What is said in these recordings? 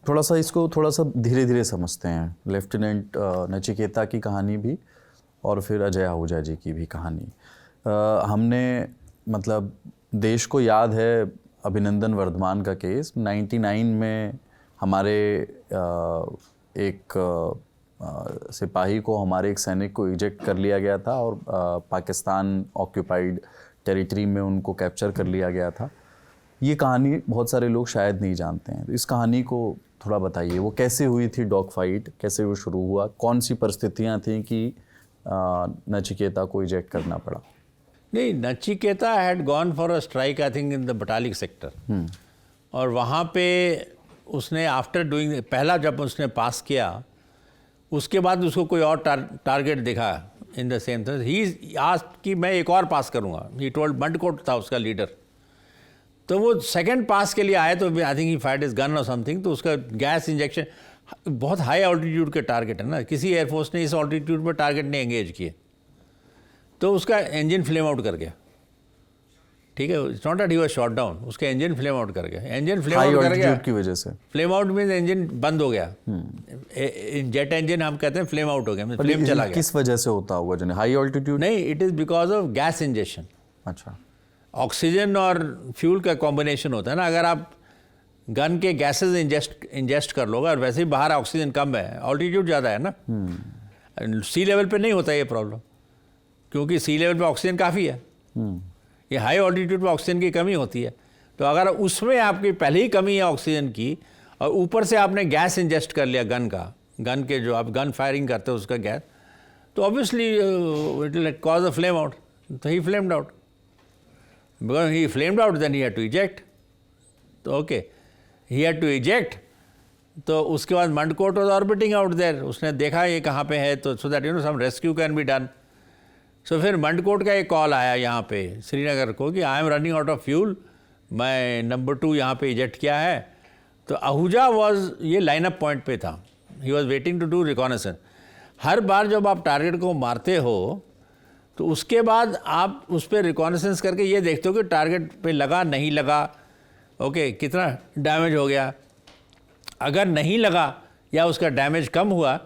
थोड़ा सा इसको थोड़ा सा धीरे धीरे समझते हैं। लेफ्टिनेंट नचिकेता की कहानी भी और फिर अजय आहूजा जी की भी कहानी। हमने मतलब देश को याद है अभिनंदन वर्धमान का केस 99 में हमारे एक सिपाही को, हमारे एक सैनिक को इजेक्ट कर लिया गया था और पाकिस्तान ऑक्यूपाइड टेरिटरी में उनको कैप्चर कर लिया गया था। ये कहानी बहुत सारे लोग शायद नहीं जानते हैं, तो इस कहानी को थोड़ा बताइए। वो कैसे हुई थी डॉग फाइट, कैसे वो शुरू हुआ, कौन सी परिस्थितियाँ थीं कि नचिकेता को इजेक्ट करना पड़ा? नहीं, Nachiketa had gone for a strike I think in the Batalik sector, और वहाँ पे उसने आफ्टर डूइंग पहला जब उसने पास किया उसके बाद उसको कोई और टारगेट दिखा in the same thing, he asked कि मैं एक और पास करूँगा। ही टोल्ड, बंडकोट था उसका लीडर, तो वो सेकंड पास के लिए आए तो आई थिंक ही फायर्ड हिज गन और समथिंग, तो उसका गैस इंजेक्शन, बहुत हाई ऑल्टीट्यूड के टारगेट है ना, किसी एयरफोर्स ने इस ऑल्टीट्यूड पर टारगेट नहीं एंगेज किए, तो उसका इंजन फ्लेम आउट कर गया। ठीक है, it's not that he was shot down, उसका इंजन फ्लेम आउट कर गया। इंजन फ्लेम आउट कर गया की वजह से, फ्लेम आउट मीन्स इंजन बंद हो गया। जेट इंजन हम कहते हैं फ्लेम आउट हो गया, फ्लेम चला गया। किस वजह से होता होगा जने हाई ऑल्टीट्यूड? नहीं, it is because of gas injection. अच्छा, ऑक्सीजन और फ्यूल का कॉम्बिनेशन होता है ना, अगर आप गन के गैसेज इंजेस्ट कर लोगे और वैसे ही बाहर ऑक्सीजन कम है, ऑल्टीट्यूड ज़्यादा है ना, सी लेवल पे नहीं होता ये प्रॉब्लम, क्योंकि सी लेवल पे ऑक्सीजन काफ़ी है। ये हाई ऑल्टीट्यूड पे ऑक्सीजन की कमी होती है, तो अगर उसमें आपकी पहले ही कमी है ऑक्सीजन की और ऊपर से आपने गैस इंजेस्ट कर लिया गन के जो आप गन फायरिंग करते हो उसका गैस, तो obviously it will cause a flame out. तो he flamed out, because he flamed out then he had to eject. तो okay, he had to eject, तो उसके बाद Mandkot was orbiting out there, उसने देखा ये कहाँ पे है, तो so that you know some rescue can be done. So फिर मंडकोट का एक कॉल आया यहाँ पे श्रीनगर को कि I am running out of fuel, मैं नंबर 2 यहाँ पे इजेक्ट किया है। तो आहूजा वॉज ये लाइन अप पॉइंट पे था, he was waiting to do reconnaissance. हर बार जब आप टारगेट को मारते हो तो उसके बाद आप उस पर रिकॉनेसेंस करके ये देखते हो कि टारगेट पे लगा नहीं लगा, ओके, कितना डैमेज हो गया। अगर नहीं लगा या उसका डैमेज कम हुआ,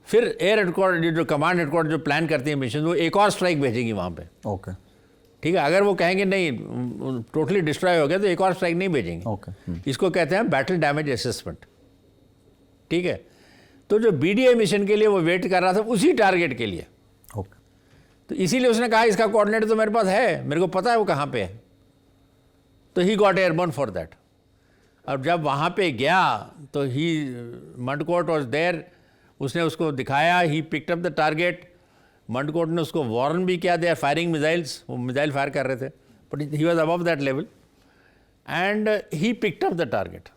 फिर एयर हेडक्वार्टर जो कमांड हेडक्वार्टर जो प्लान करती है मिशन, वो एक और स्ट्राइक भेजेगी वहाँ पे। ओके, ठीक है, अगर वो कहेंगे नहीं टोटली डिस्ट्रॉय हो गया तो एक और स्ट्राइक नहीं भेजेंगे। ओके, इसको कहते हैं बैटल डैमेज असेसमेंट। ठीक है, तो जो बीडीए मिशन के लिए वो वेट कर रहा था उसी टारगेट के लिए, ओके, तो इसीलिए उसने कहा इसका कोऑर्डिनेट तो मेरे पास है, मेरे को पता है वो कहाँ पे है, तो he got airborne for that. और जब वहाँ पे गया तो ही मंडकोट वॉज देयर, उसने उसको दिखाया, he picked up the target. Mandkot ने उसको वार्न भी किया, दे आर फायरिंग मिसाइल्स, वो मिसाइल फायर कर रहे थे, but he was above that level and he picked up the target.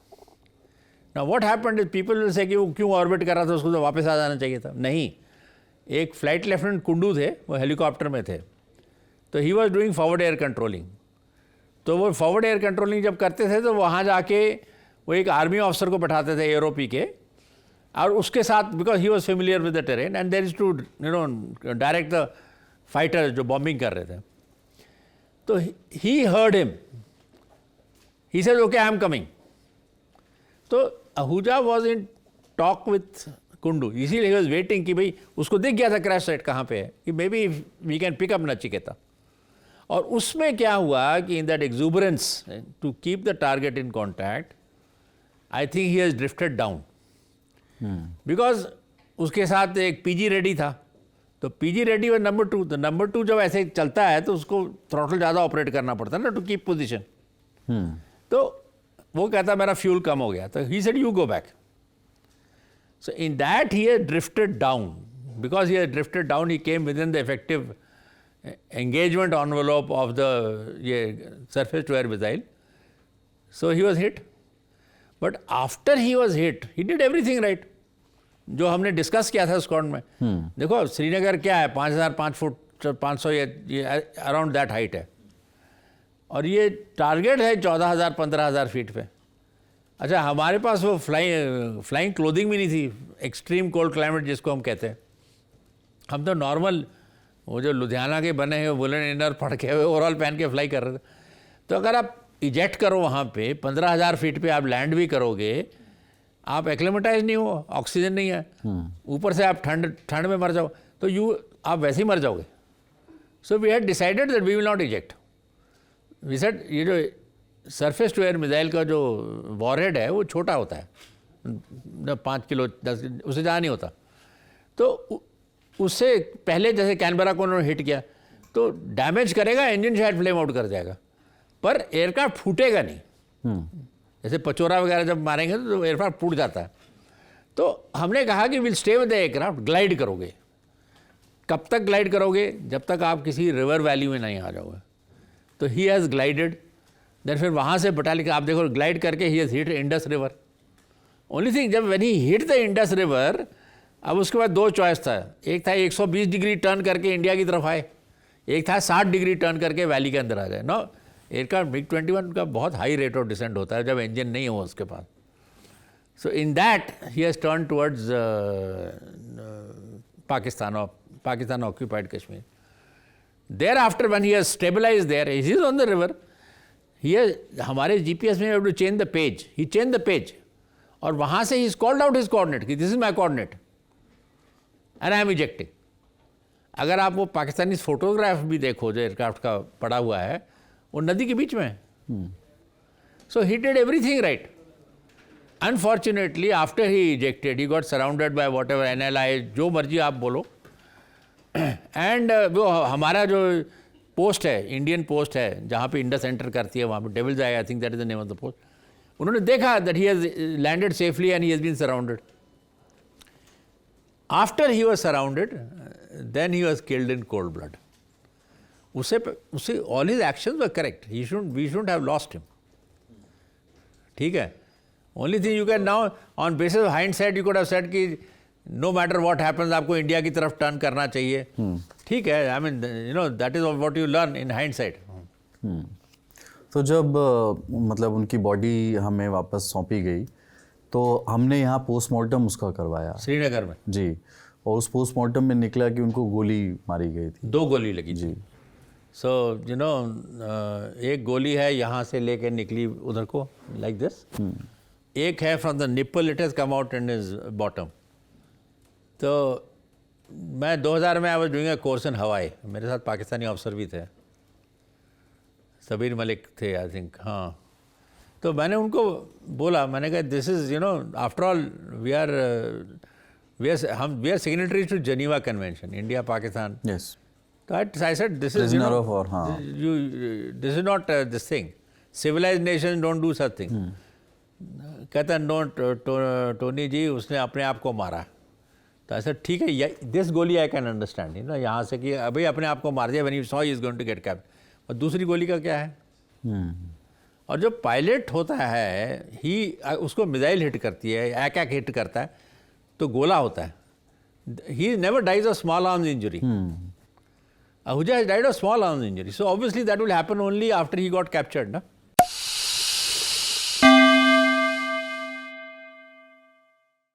Now what happened is people will say कि वो क्यों ऑर्बिट कर रहा था, उसको तो वापस आ जाना चाहिए था। नहीं, एक फ्लाइट लेफ्टिनेंट कुंडू थे, वो हेलीकॉप्टर में थे, तो he was doing forward air controlling. तो वो फॉरवर्ड एयर कंट्रोलिंग जब करते थे तो वहाँ जाके वो एक आर्मी ऑफिसर को बैठाते थे एरोपी के, और उसके साथ, because he was familiar with the terrain and there is to you know direct the fighter जो बॉम्बिंग कर रहे थे। तो he heard him, he said okay I am coming. तो Ahuja was in talk with Kundu, इसीलिए ही वॉज वेटिंग कि भाई उसको दिख गया था क्रैश साइट कहाँ पे है, कि maybe we can pick up Nachiketa. और उसमें क्या हुआ कि in that exuberance to keep the target in contact, I think he has drifted down, because उसके साथ एक पीजी रेडी था, तो पीजी रेडी और नंबर 2, तो नंबर 2 जब ऐसे चलता है तो उसको थ्रॉटल ज़्यादा ऑपरेट करना पड़ता है ना टू कीप पोजीशन। तो वो कहता मेरा फ्यूल कम हो गया, तो he said you go back. So in that he has drifted down, because he has drifted down he came with in the effective engagement envelope of the surface to air missile, so he was hit. But after he was hit, he did everything right, जो हमने discuss किया था squad में। देखो श्रीनगर क्या है, 5005 foot 500 ये around that height है, और ये टारगेट है 14,000-15,000 फीट पे। अच्छा, हमारे पास वो फ्लाइंग क्लोथिंग भी नहीं थी, एक्सट्रीम कोल्ड क्लाइमेट जिसको हम कहते हैं। हम तो नॉर्मल वो जो लुधियाना के बने हैं वुलन इनर पड़ के ओवरऑल पहन के फ्लाई कर रहे थे। तो अगर आप इजेक्ट करो वहाँ पे 15,000 फीट पे आप लैंड भी करोगे आप एक्लेमेटाइज नहीं हो, ऑक्सीजन नहीं है, ऊपर से आप ठंड में मर जाओ, तो आप वैसे ही मर जाओगे. So we had decided that we will not eject. We said ये जो सरफेस टू एयर मिसाइल का जो वॉरहेड है वो छोटा होता है, 5 किलो 10, उससे ज़्यादा नहीं होता. तो उससे पहले जैसे कैनबरा को उन्होंने हिट किया तो डैमेज करेगा, इंजन शायद फ्लेम आउट कर जाएगा, पर एयरक्राफ्ट फूटेगा नहीं. जैसे पचोरा वगैरह जब मारेंगे तो एयरक्राफ्ट फूट जाता है. तो हमने कहा कि will stay with the aircraft, glide करोगे. कब तक ग्लाइड करोगे? जब तक आप किसी रिवर वैली में नहीं आ जाओगे. तो ही हैज़ ग्लाइडेड. देन फिर वहाँ से बटालियन, आप देखो ग्लाइड करके he has hit Indus river. Only thing, जब when he hit the Indus river, अब उसके बाद 2 चॉइस था. एक था 120 डिग्री टर्न करके इंडिया की तरफ आए, एक था 60 डिग्री टर्न करके वैली के अंदर आ जाए. नो, एयरक्राफ्ट MiG-21 का बहुत हाई रेट ऑफ डिसेंट होता है जब इंजन नहीं हो उसके पास. So in that he has turn towards Pakistan occupied Kashmir. Thereafter, when he has stabilized there, he is on the river. He has, हमारे GPS में have to change the page. He changed the page. और वहाँ से he is called out his coordinate कि this is my coordinate and I am ejecting. अगर आप वो Pakistani photograph भी देखो जो एयरक्राफ्ट का पड़ा हुआ है, वो नदी के बीच में है. So he did everything right. Unfortunately, after he ejected, he got surrounded by whatever NLI, जो मर्जी आप बोलो. एंड वो हमारा जो पोस्ट है, इंडियन पोस्ट है जहाँ पे इंडस एंटर करती है, वहाँ पे devil's eye, I think that is the name of the post. उन्होंने देखा that he has landed safely and he has been surrounded. After he was surrounded, then he was killed in cold blood. उससे all his actions were correct. We shouldn't have lost him. ठीक है. Only thing you can now on basis of hindsight you could have said कि no matter what happens, आपको India की तरफ turn करना चाहिए. ठीक है, I mean you know that is what you learn in hindsight. तो जब मतलब उनकी बॉडी हमें वापस सौंपी गई तो हमने यहाँ पोस्टमार्टम उसका करवाया श्रीनगर में जी. और उस पोस्टमार्टम में निकला कि उनको गोली मारी गई थी. 2 गोली लगी जी. सो यू नो एक गोली है यहाँ से लेके निकली उधर को लाइक दिस. एक है from the nipple, it has come out in his bottom. तो मैं 2000 में I was doing a course in हवाई. मेरे साथ पाकिस्तानी ऑफिसर भी थे, सबीर मलिक थे आई थिंक. हाँ, तो मैंने उनको बोला, मैंने कहा this is you know after all we are signatories to Geneva convention, India Pakistan. Yes. तो I said this is Prisoner of war, हाँ. This is not this thing. Civilised nation don't do such thing. कहता no Tony ji, उसने अपने आप को मारा. तो ऐसा ठीक है, दिस गोली I can understand you know, यहाँ से कि अभी अपने आप को मार दिया when he saw he is going to get caught. और दूसरी गोली का क्या है? और जो पायलट होता है ही उसको मिसाइल हिट करती है, एक हिट करता है तो गोला होता है. He never dies of small arms injury. Ahuja has died of small arms injury. So obviously that will happen only after he got captured. Na?